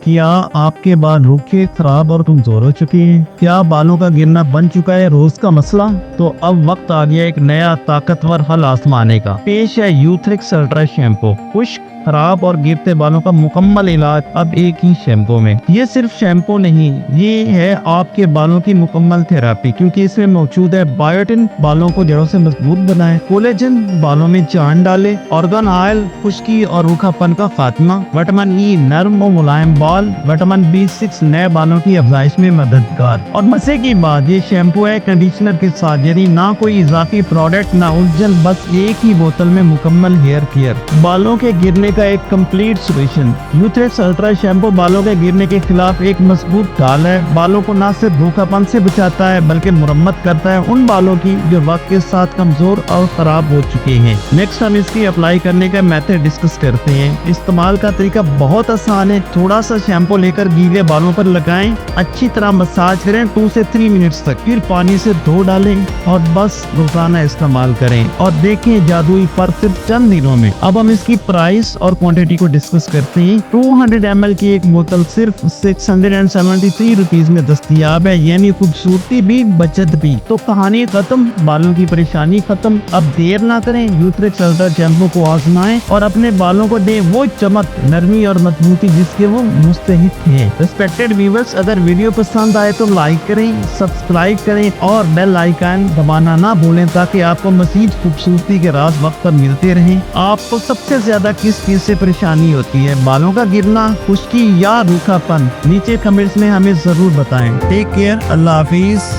کیا آپ کے بال روکھے، خراب اور کمزور ہو چکے ہیں؟ کیا بالوں کا گرنا بن چکا ہے روز کا مسئلہ؟ تو اب وقت آ گیا ایک نیا طاقتور حل آزمانے کا۔ پیش ہے یوتھرکس الٹرا شیمپو، خشک، خراب اور گرتے بالوں کا مکمل علاج اب ایک ہی شیمپو میں۔ یہ صرف شیمپو نہیں، یہ ہے آپ کے بالوں کی مکمل تھراپی، کیونکہ اس میں موجود ہے بائیوٹن، بالوں کو جڑوں سے مضبوط بنائے، کولیجن، بالوں میں جان ڈالے، آرگن آئل، خشکی اور روکھا پن کا خاتمہ، وٹامن ای، نرم و ملائم بال، وٹامن B6 نئے بالوں کی افزائش میں مددگار۔ اور مزے کی بات، یہ شیمپو ہے کنڈیشنر کے ساتھ، یعنی نہ کوئی اضافی پروڈکٹ، نہ الجھن، بس ایک ہی بوتل میں مکمل ہیئر کیئر، بالوں کے گرنے کا ایک کمپلیٹ سولوشن۔ یوتھرکس الٹرا شیمپو بالوں کے گرنے کے خلاف ایک مضبوط ڈھال ہے، بالوں کو نہ صرف روکھا پن سے بچاتا ہے بلکہ مرمت کرتا ہے ان بالوں کی جو وقت کے ساتھ کمزور اور خراب ہو چکے ہیں۔ نیکسٹ ہم اس کی اپلائی کرنے کا میتھڈ ڈسکس کرتے ہیں۔ استعمال کا طریقہ بہت آسان ہے، تھوڑا سا شیمپو لے کر گیلے بالوں پر لگائیں، اچھی طرح مساج کریں 2 سے 3 منٹس تک، پھر پانی سے دھو ڈالیں اور بس روزانہ استعمال کریں اور دیکھیں جادوئی فرق صرف چند دنوں میں۔ اب ہم اس کی پرائس اور کوانٹٹی کو ڈسکس کرتے ہیں۔ 200 ml کی ایک بوتل صرف 673 روپیز میں دستیاب ہے، یعنی خوبصورتی بھی بچت بھی۔ تو کہانی ختم، بالوں کی پریشانی ختم۔ اب دیر نہ کریں، یوتھرکس الٹرا شیمپو کو آزمائیں اور اپنے بالوں کو دیں وہ چمک، نرمی اور مضبوطی جس کے وہ مستحق ہیں۔ ریسپیکٹڈ ویورز، اگر ویڈیو پسند آئے تو لائک کریں، سبسکرائب کریں اور بیل آئیکن دبانا نہ بھولیں تاکہ آپ کو مزید خوبصورتی کے راز وقت پر ملتے رہیں۔ آپ کو سب سے زیادہ کس چیز سے پریشانی ہوتی ہے؟ بالوں کا گرنا، خشکی یا روکھا پن؟ نیچے کمنٹس میں ہمیں ضرور بتائیں۔ ٹیک کیئر، اللہ حافظ۔